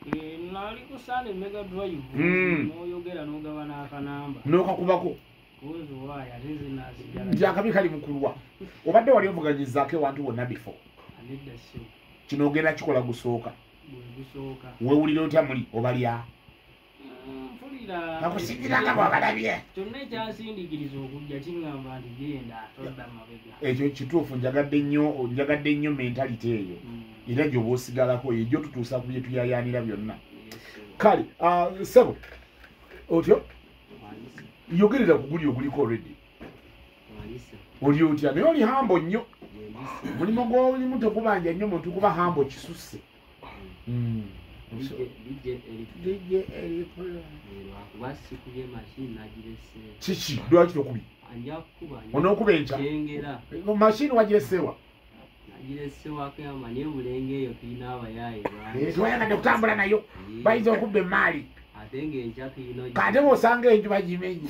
Nali ku Sunday Mega Drive. Noyogera nogabana akanamba. Nokakubako. Kuzo waya rinzi nasigala. Njakabi kali mukulwa. Obadde wali ovuganyizaako wantu wonna before. Anedda sio. Kino ogenda kikola gusooka. Gusooka. Weewulira otya muli obalya? Mpulira. Nakusigiranga bw'abalabye. Kyonna ekyasindiikiriza okujja kiŋŋamba nti genda todda mabega. Ekyo kituufu njagadde nnyo mentality eyo. Era gy'oba osigalako egyo tutuusa ku bye tuyayaanira byonna. Kale, Sebo, otyo? Yogerera ku guli oguliko already. Oli otya? Naye oli hambo nnyo. Mulimu gw'olimu tekubanja nnyo muntu kuba hambo kisusse. Kiki lwaki tokubi? Onookuba enkya? Mashini wagiresewa? Tewayagadde kutambula nayo bayinza okubba emaali. Kate bw'osanga enju bagimenye.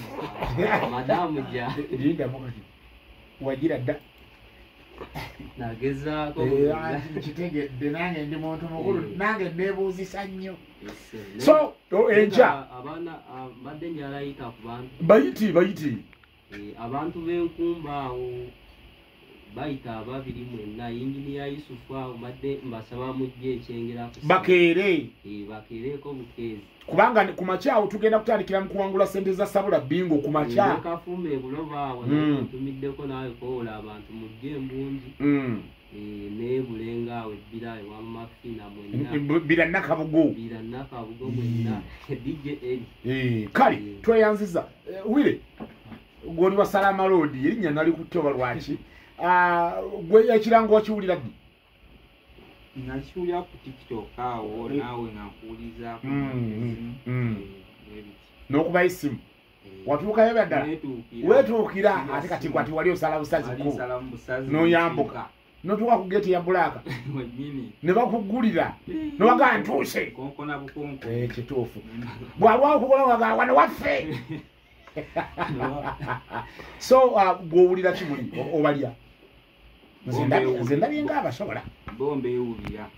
Lindamu kati wagira dda. Kitegedde nange ndi muntu mukulu nange neebuuzisa nnyo. So enkya mbadde njalayita ku bantu bayiti abantu b'enkumba awo bayita ababiri mwenna Injiniya Yusufu awo mbadde mbasaba mujje ekyengera bakeereko bukeezi kubanga ku makyawo tugenda kutandikira mu kuwangula ssente za Sabula Bingo ku makya kafumba ebuloba awo tumiddeko naawe koola abantu mujje embungi nebulenga awo ebbira ewamafina mwenna bira nakabugo mwenna DJ Eli kale tweyanziza wire gwoli wa Salama Road erinnya nali kutoba lwaki gwe ekirango wakiwulira ddi? Nakiwulira ku TikTok awo naawe nakuwuliza n'okuba isimu watuukayo byaddala weetuukira ate kati kwati wali osala busazi n'oyambuka n'otuuka ku geeti ya Bulaaka ne bakugulira n'owagaa ntuuse kituufu bw'alwawo okukola wagaa wano waffe. So bw'owulira kimuli obalya? Nze ndabye ng'abasobola bombe ewulira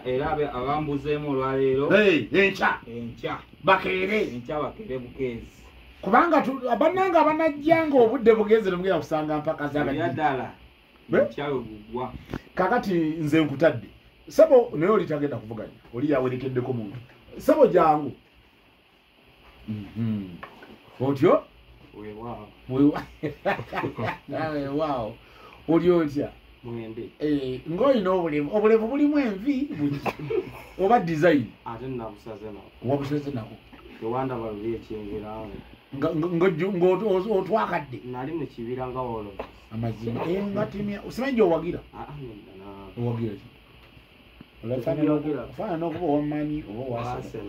era abambuzeemu olwaleero enkya bakeere bukeezi kubanga bannanga abanajja ng'obudde bugenze nemugenda kusanga mpaka ddala enkyawe bugwa. Kakati nze nkutadde Sebo naye oli tagenda kuvuganya oli yawerekeddeko muntu. Sebo jangu otyo weewaawo oli otya ng'olina obulevu bulimu envi oba design wabusaze nako ng'otwakadde nali mu kibira nga wolo amazima ngatimya osimanyi gy'owagira owagira ki Fana n'okuba owammanyi oba owasera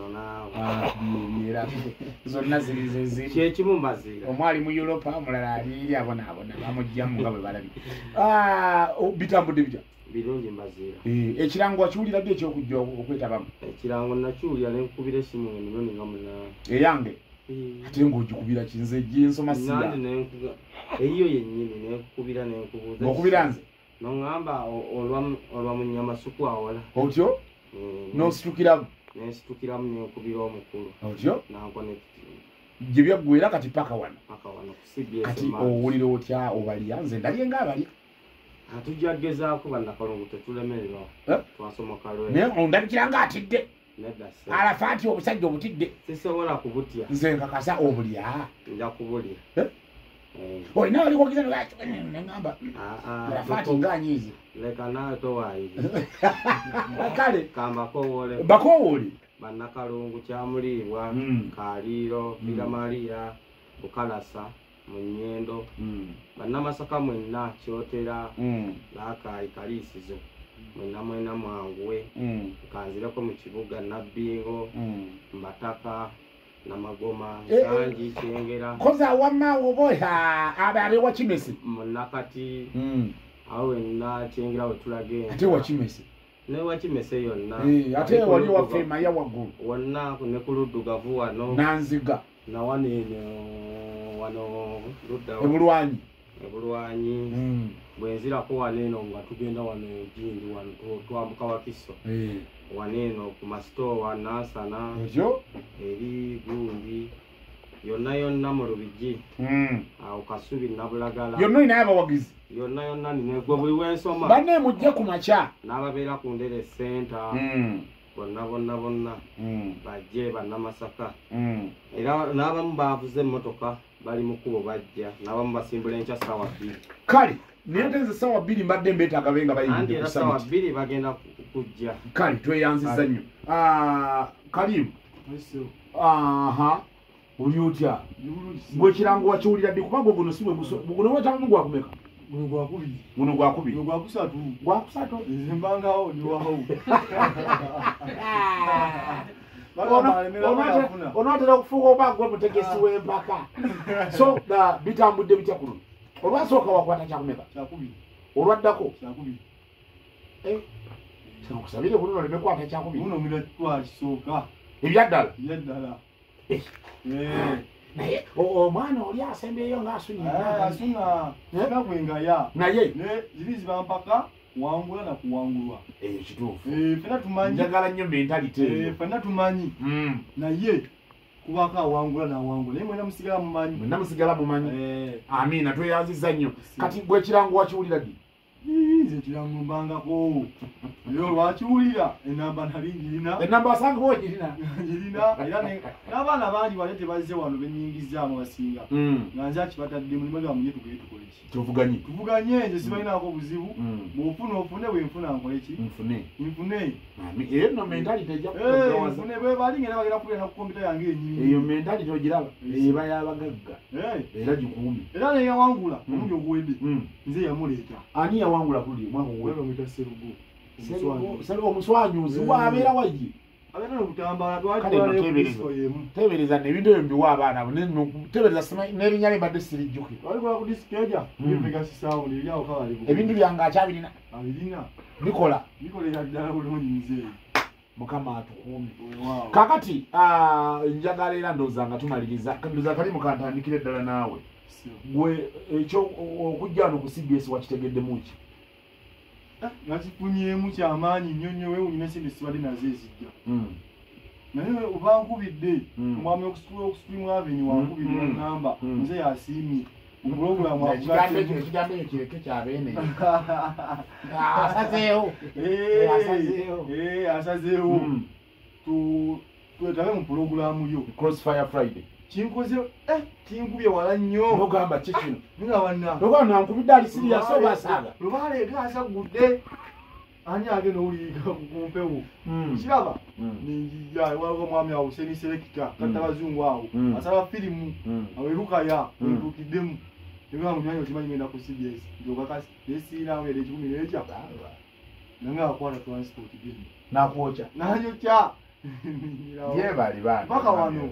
zonna ziri kyekimu mbaziira omwali mu Europa omulala aliri abonaabona bamugjamu nga bwe balabye bitambudde bitya birungi mbaziira ekirango wakiwulira ddi ekyokujja okwetabamu? Ekirango nakiwulira ne nkubira essimu emirundi nga munaana eyange ate ng'ogikubira kinze gyensoma sira eyiyo yennyini nenkubira nenkubuuza okubira nze nongamba olwa munyamasuku awola otyo n'ositukiramu nesitukiramu nenkubira omukulu otyo nankonekiti gye byaggwera kati paka wano kusibye kati owulira otya obalya? Nze ndalye ng'abalya tujja gezaako bannakalungu tetulemererwa twasomoka lwe naye ondabikira ng'atidde alafa ati obusajja obutidde sisobola kubutya nze nkakasa obulya nja kubulya olina walikogeza neŋŋamba alafa ati ng'anyiizi leka nawe towaayizi kale kambakowoole bakowoole bannakalungu kyamuliibwa Kaliiro Biramaliya Bukalasa mu Nnyendo bannamasaka mwenna Kyotera Laakayi Kaliisizo mwenna mwanguwe nkanzireko mu kibuga Nabbingo Mbataka Namagoma Sanji Kyengera koza wamma oboya abe wa Kimese Munakati awo wenna Kyengera wetulage ate wa Kimese ne wa Kimese yonna ate wali waffe Maya waggulu wonna ne ku Luddugavu wano Nanziga na wano ludda ebulwanyi bwenzirako wano eno nga tugenda wano Ejindi wano twambuka Wakiso waneno ku masitowa Nansana ekyo eri Gundi yonna mu Lubigi awo Kasubi Nabulagala yonna ina abawagizi yonna nimegwe buli wensoma banne mujje ku makya n'ababeera ku Ndere Center bonna bajje bannamasaka era n'abamu bavuze emmotoka bali mu kkubo bajja n'abamu basimbula enkya ssaawa 2 kale niyetenze ssaawa 2 mbadde mbeetaaga benga bayingidde ku ssaawa 2 bagenda kujja kale tweyanziza nnyo Kalimu oli otya gwe kirango wakiwulira ddi kuba guno si guno wetamu gwakumeka guno gwakubiri gwakusatu mbangawo niwawo onootera okufuuka oba gwe mutegesi w'empaka so bitambudde bitya kuno olwasooka wakwata kyakumeka olwaddako kusabire kuno olemekwata kyakubiri ebyaddala naye omwana oli asembeeyo ng'asuna gwengaya naye ziri zibampaka wangula na kuwangulwa kituufu fena tumanyi njagala nnyo mentalite fena tumanyi naye kubaka awangula nawangula naye mwena musigala mumanyi amiina tweyanziza nnyo kati gwe kirango wakiwulira ddi nze kirango mbangako yo lwakiwulira enamba nali ngirina enamba wasangawo ogirina era n'abaana bangi wali tebazze wano benyingizaamu basinga nga nze akibatadde mulimu gamunye tugere tukoleki tuvuganye nze sibalinaako buzibu bwofuna ofune bwenfuna nkoleki nfune eno mentality nfune bwe balinga era bagenda kubeera ku kompyuta yange enyini eyo mentality ogiraba eba y'abagagga era gikuumi era neyawangula omulundi oguwedde nze yamuleeta ani yawangula kuli mwakuwe mwita Serugo omuswanyuzi wabeera wajje abeera nokutambala tebereza nebintu ebyo mbiwa abaana tebereza n'erinnya libadde sirijjukira walikola ku disikeja vegasisaawo neryawo kabalibu ebintu byange akyabirina abirina bikolera ddala bulungi muzeeyi mukama atukuumi kakati njagala era ndowooza nga tumaliriza ndowooza kali mukantandikire ddala naawe gwe ekyo okujja wano ku CBS wakitegeddemu ki nakifunyemu kyamaanyi nnyo nnyo weewunyina sente sibadde nazo ezijja naye oba nkubidde omwami okusitirimu aveni wankubidde namba nze yasiimye omupulogulamu ekigambo ekyo kireke kyabeene asazeewo twetabe mu pulogulamu yo Crossfire Friday kinkoze kinkubye wala nnyo nogamba kikino nogamba nankubidde ali sirias oba asaaga lubaleega asagudde ani agenda owulirika kumpewo kiraba ninjija waliwo mwami awo Hussein Selector katta bazungu awo asaba firimu awerukaya entuukiddemu ebanga munywanyi okimanyi ngenda ku CBS njogakasi nesiirawo era ekikumi nekya nange akwata transport geni nakwokya nanyokya yebali bana paka wano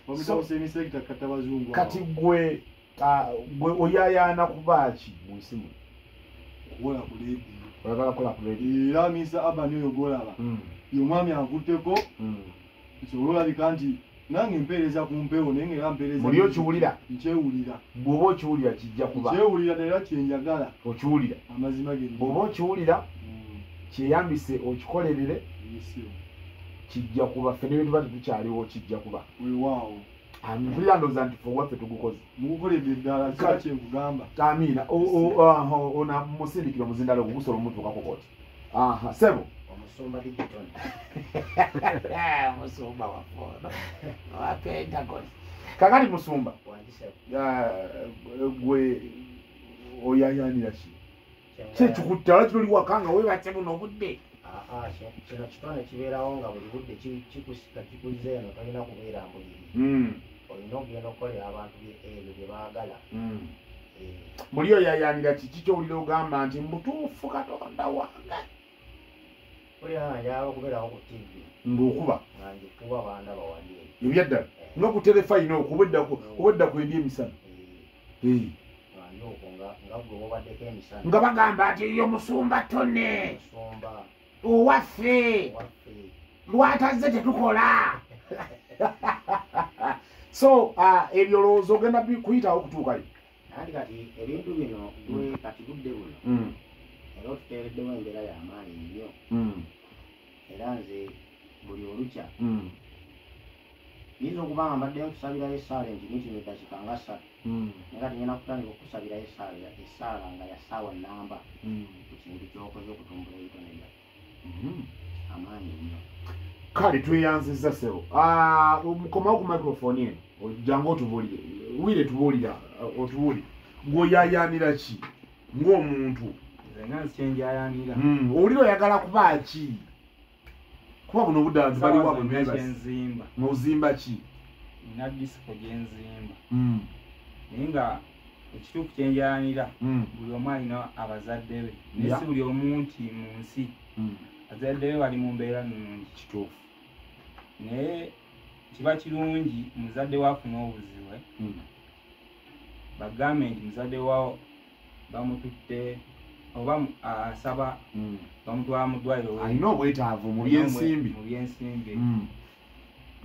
Hussein Selector katta bazungu kati gwe oyayaana kubaaki mu nsi muno kukola ku leedi oyagala kukola ku leedi era Mr. Abani oyo golaba y'omwami ankutteko nsobola olabika nti nange mpeereza ku mpewo naye ngaera mpeereza muli okiwulira nkyewulira bw'oba okiwulira kijja kuba nkyewulira era kyenjagala okiwulira amazima ge bw'oba okiwulira kyeyambise okikolerere kijja kuba ffe ne tuba tetukyaliwo kijja kuba weewaawo mpulira ndowooza nti fe waffe tugukoze mugukoledde eddala kika kyenkugamba amiina ona musindikiro muzindalo gugusobola omutuukako kooti sebo omusumba digital musumba wafono wa Pentagon kakati musumba gwe oyayanira ki kyekikutta wala kino oli wakanga webatse buno obudde kino kitone kibeerawo nga buli budde kikusika kikuze eno tolina kubeera mbuliri olina okugenda okukolera abantu ebyo bye baagala muli oyayanira kiki kyowulira ogamba nti mutuufu Katonda wange olyanjala okubeerawo ku TV ng'okuba nga njikuba bandaba wali ebyaddala nga ku terefayina okubedda kwendya emisana oko nga gwe wobaddeko emisana nga bagamba nti eyo musumba tone musumba owaffe lwatazze tetukola so ebyo lowooza ogenda kuyitawo okutuukayo nandi kati ebintu bino gwe kati budde buno era otuteereddewo embeera y'amaanyi nnyo era nze buli olukya yinza okuba nga mbadde nkusabirayo essaala entiniti neddakiika nga 3 naye nga tenyina kutandika okusabirayo essaala nga ya ssaawa nnamba ku kintu kyokoze okutumbula ebitone amaanyi nnyo. Kale tweyanziza ssebo mukomawo ku microphone eno ojjangu otubuulire wire tubuulira otubuulire ng'oyaayaanira ki ng'omuntu nga nsikyenjayanira owulira oyagala kuba ki kuba buno obuddaanzi bali wabwe nenzimba ng'ozimba ki nina disiko gyenzimba naye nga ekituufu kyenjayanira buli omu alina abazadde be naye si buli omu nti mu nsi bazadde be bali mu mbeera nnungi kituufu naye kiba kirungi muzadde waafuna obuzibu bagambe nti muzadde wawo bamututte oba asaba bamutwala mu ddwaliro alina obwetaavu mu byensimbi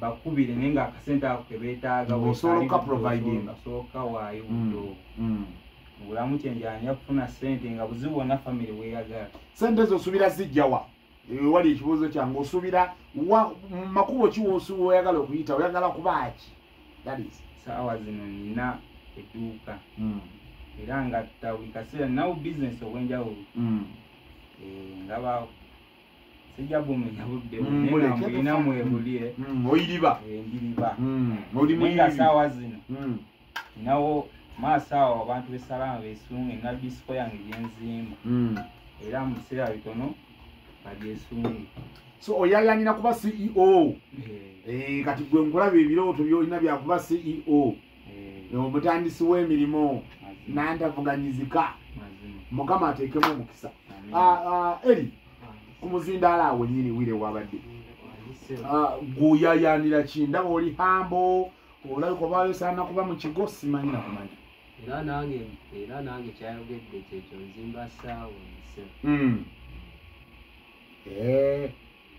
bakubire naye nga akasente ako kebeetaaga osooka waayo buddo mu bulamu kyenjanja kufuna sente nga buzibu bwonna famire bweyagala. Sente ezo osuubira zijjawa wali ekibuuzo kyange osuubira makubo ki oyagala okuyita oyagala kubaaki saawa zino nina edduuka era nga buli kaseera ninawo bizinesi obwenjawulo ngaba sijja bumenya budde bulina mwebulire oyiriba ndiriba nga saawa zino ninawo maaso awo abantu b'essalama beesunga nina disiko yange gyenzimba era mu biseera bitono bagyesunge. So oyayanira kuba CEO kati gwe nkulaba ebirooto byolina byakuba CEO omutandisi w'emirimu nantavuganyizika mukama ateekemu omukisa. Eri ku muzindaala awo nnyini wire wabadde gweoyayanira ki ndaba oli hambo olabika oba osaana kuba mu kigo simanyi nakumanya era nange kyayogedde kyekyo nzimba ssaawa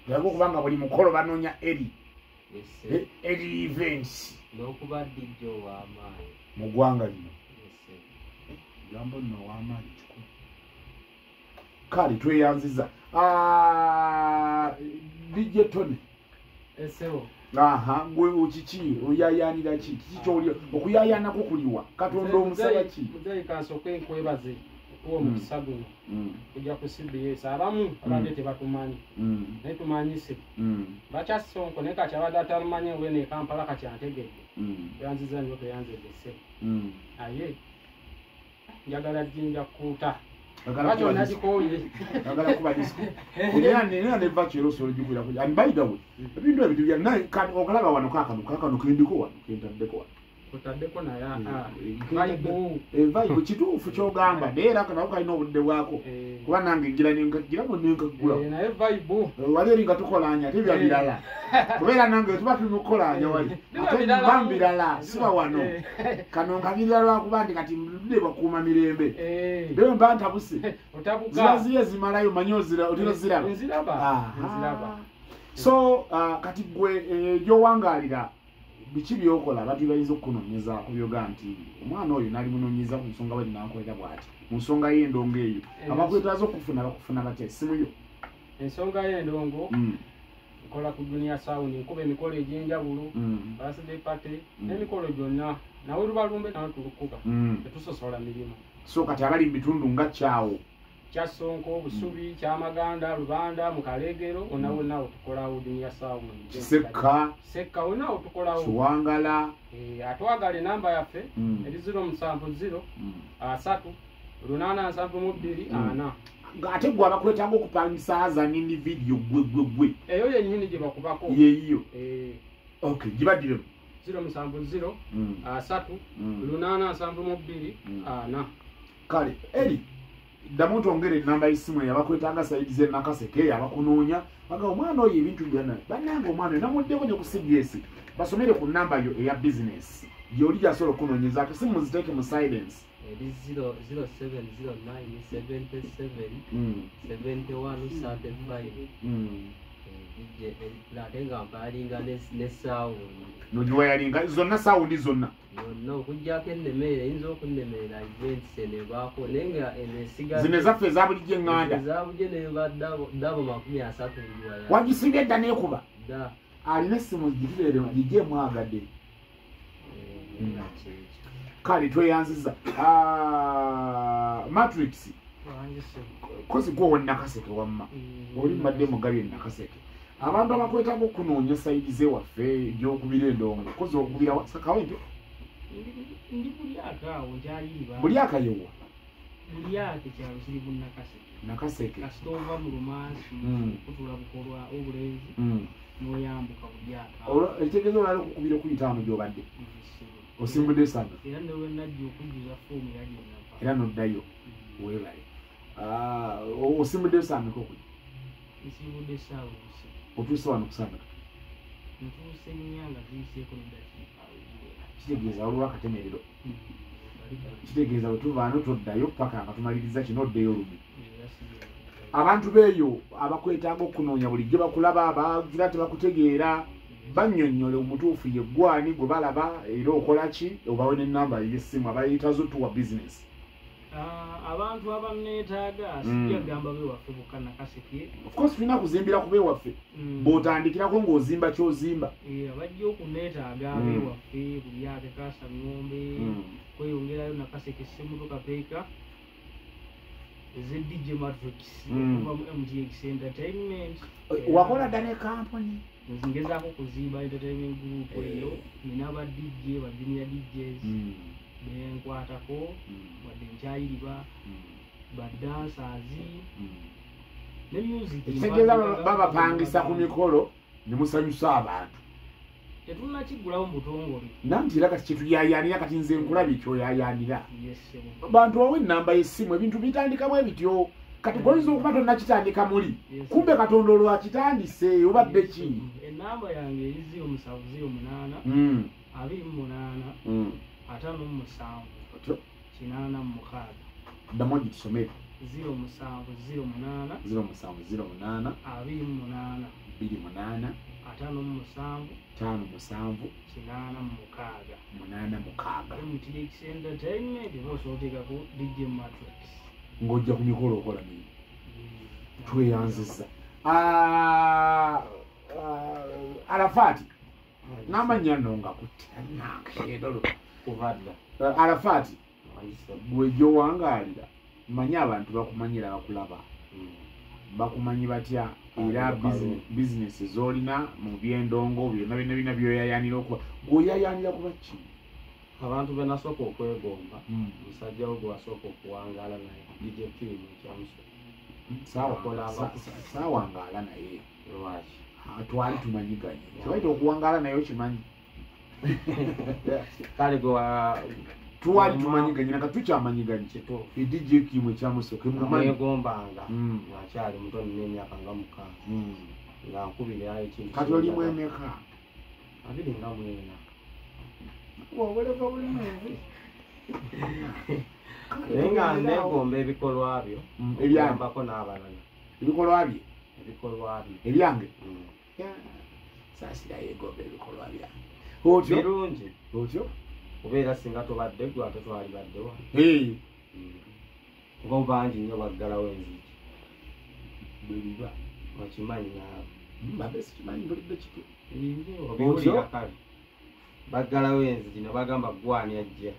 laga okubanga buli mukolo banoonya eri events n'okuba dijjo ow'amaanyi mu ggwanga lino gambo nno ow'amaanyi kikulu. Kale tweyanziza dijje tone esebo gwe kiki oyayanira ki kiki kyoli okuyayanako kuliwa katonda omusaba ki muzeyi kansooke nkwebaze okuwa omukisa guno kujja ku CBS abamu abadde tebatumanyi naye tumanyise bakyasonko naye kati abadde atalumanyi wene e Kampala kati antegedde yanziza nnyo toyanzedde ssebo aye njagala jinja kuuta Bacho nazikoye agala kuba disco nina neva chero solo jukira kuja and by the way ebintu ebitu bya naye kan okalaba wano kakano kendiko wano kentaddeko wano kutaddeko na ya vibe kituufu kyogamba neera kana ukalina obudde bwako kuba nange ngira nenkagula naye vibe wali eringa tukolanya tebya birala kubeera nange tuba tunukolanya wali ate bambirala siba wano kano nkabirira lwakuba ndi kati mbudde bakuuma mirembe leo mba ntabuse zibaziye zimalayo manyozira otiroziraba so kati gwe gyowangalira biki byokola abantu bayinza okukunoonyeza ku byoga nti omwana oyo nali munoonyeza ku nsonga bali nankolera bw'ati mu nsonga y'endongo eyo abakwetaaza bakufuna batya essimu yo ensonga y'endongo nkola ku Junior Sound nkuba emikolo egy'enjawulo birthday party n'emikolo gyonna nawe lubalumbe nawe tulukuba tetusosola mirimu. So kati abali mu bitundu nga Kyawo Kyasonko Busubi Kyamaganda Lubanda Mukalegero onawo tukolawo Junior Sound Sekka onawo tukolawo Kiwangala atwagale namba yaffe eri 070 3 872 ate gwe abakwetanga okupangisa azanini video gwe eyo yennyini gye bakubako yeyiyo okay gibaddire 070 3 872 kale eri ddamu tongere enamba y'essimu yabakwetanga sayidi z'enakaseke abakunoonya baga omwana oyo ebintu byonna bannange omwana oyo namuddeko ne ku CBS basomere ku namba yo eya bizinesi gy'oli gyasobola okunoonyeza essimu ziteeke mu silence eri 0709 77 71 35 ate nga mpalinga ne sound nogiwayalinga zonna sound zonna yonna okujjako ennemerera eyinza okunnemerera events enebaako naye nga enesiga zino ezaffe ezabulijjo eŋŋanda ezabujje neba dabo 30 ngiwaya wagisimbye edda neekuba da alina essimu gituleere gijeemwagadde nga kyekyo kale tweyanziza matrix kozi gwowe nakaseke wamma oli mbadde mugabi nakaseke abantu abakwetako okunoonya sayidi zewaffe egyokubira endongo kozi okubira wasakawente ndi bulyakaawo nkyayiriba bulyakayewa bulyake kyalo kiri bunakaseke nakaseke kasita ova mu lumansi kutula bukolwa obulenzi noyambuka bulyakaawo ekitegeeza olali okukubira okuyitaano gyobadde osimbudde esanga era newe najja okujjuza foomu yagenapa era noddayo weebale osimbudde esambika okuja nsimbudde essaawa obusi otuuse wano kusanga ntuuse ennyanga ziyiseeko nedakiika kitegeeza olwa akatemerero kitegeeza bwe tuvaano toddayo paka nga tumaliriza kino oddeyo olumu abantu beeyo abakwetaaga okunoonya bulijjo bakulaba bagira tebakutegeera bannyonnyole omutuufu yeggwani gwe balaba era okola ki obawe n'ennamba y'essimu abayitazo tuwa bizinesi abantu abanneetaaga sijagamba bewaffe bukka nakaseke of course tulina kuzimbira ku bewaffe bw'otandikirako ng'ozimba ky'ozimba bajja okuneetaaga bewaffe bulyake kasa ng'ombe kweyongerayo nakaseke semotoka peeka ZDJ Matrix okuva mu MTX Entertainment wakola dda ne kampuni ngezaako kuzimba entertainment group eyo nina ba DJ ba junior DJs benkwatako wadde nkyayiriba ba dancers ne music ekitegeeza babapangisa ku mikolo ne musanyusa abantu tetulina kiggulawo mu butongole nanti era kati kyetuyayaanira kati nze nkulabye kyoyayaanira bantu wawe ennamba y'essimu ebintu bitandikamu ebityo kati goyinza okuba tonnakitandika muli kumbe katonda olwakitandise obadde ki ennamba yange eri 0708 28 57 86 ddamu ogitusomere 0708 0708 28 28 57 86 MTX Entertainment bw'osootekako DJ Matrix ng'ojja ku mikolo okola niyo tweyanziza Arafati n'amannya nno nga kutte nankeedolo Arafati gwe gy'owangaalira manyi abantu bakumanyira bakulaba bakumanyi batya era bizinesi z'olina mu by'endongo byonna byonna by'oyayaanira okuba gw'oyayaanira kuba ki abantu benasooka okwegomba musajja we gwasooka okuwangaala naye DJ Firimu ekyamuso saawangaala naye lwaki twali tumanyiganye kibaita okuwangaala naye okimanyi kale twali tumanyiganye naka tukyamanyiganye DJ Firimu ekyamusoke mwegombanga nakyali muto nina emyaka nga 6 nga nkubira ekintu kati olimu emeka 24 waweleka buli mwezi naye nga negomba ebikolwa byo ebyambako n'abalala ebikolwa bye ebyange saasira yegomba ebikolwa byange otyo birungi otyo kubeera singa tobadde gwe ate twalibaddewa kuba bangi nnyo baggalawo enzigi bwebiba okimanyi naawe mbabe sikimanyi bulidde kito obiwulira kale baggalawo enzigi ne bagamba gwani ajja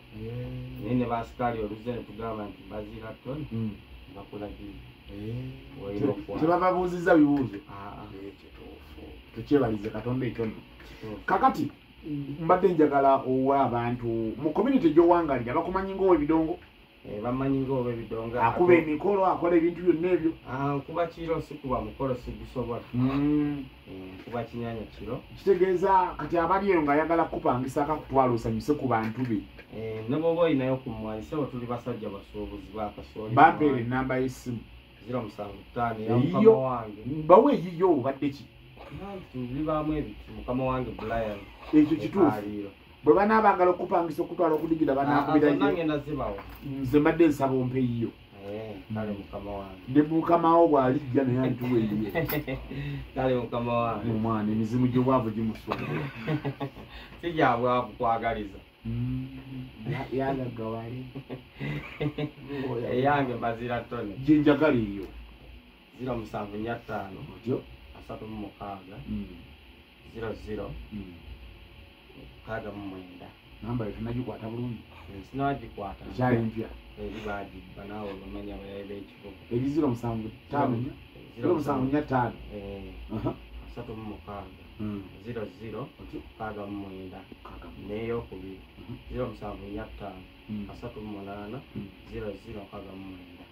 naye ne basikaali oluze ne tugamba nti bazira toni bakulagire tebababuuziza bibuuzo tukyebalize katonda ekyo nno kakati mbadde njagala owa abantu mu community gy'owangalira bakumanyi ng'owebidongo bamanyi ng'owebidongo akuba emikolo akola ebintu byonna ebyo nkuba kiro sikuba mukolo sigusobola nkuba kinyanya kiro kitegeeza kati abali eyo ng'ayagala kukupangisa akakutwala osanyuse ku bantu be ne bwoba olinayo kumwanyisa bwe tuli basajja basuubuzi bakasooli bampeera ennamba y'essimu 075 ya mukama wange bawe eyiyo obadde ki bibaamu ebiti mukama wange Brian ekyo kituufu bwe banaabagala okupangisa okutwala okudigira banaakubira ngenda zibawa nze mbadde nsaba ompe eyiyo kale mukama wange ne mukama wo bwalijja naye antuweeye kale mukama wange omwana emizimu gy'obwavu gimusumbuwa sijabwavu kwagaliza yagagawali eyange bazira tone gyenjagala eyo 075 otyo 36 00 mwenda namba yetunagikwata bulungi sinagikwata ekyali empya eri bagibba naawe bamanya bayaye b'ekibuga eri 075 075 00 mwenda n'eyokubiri 075 38 00 mwenda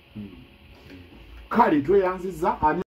kale tweyanziza ani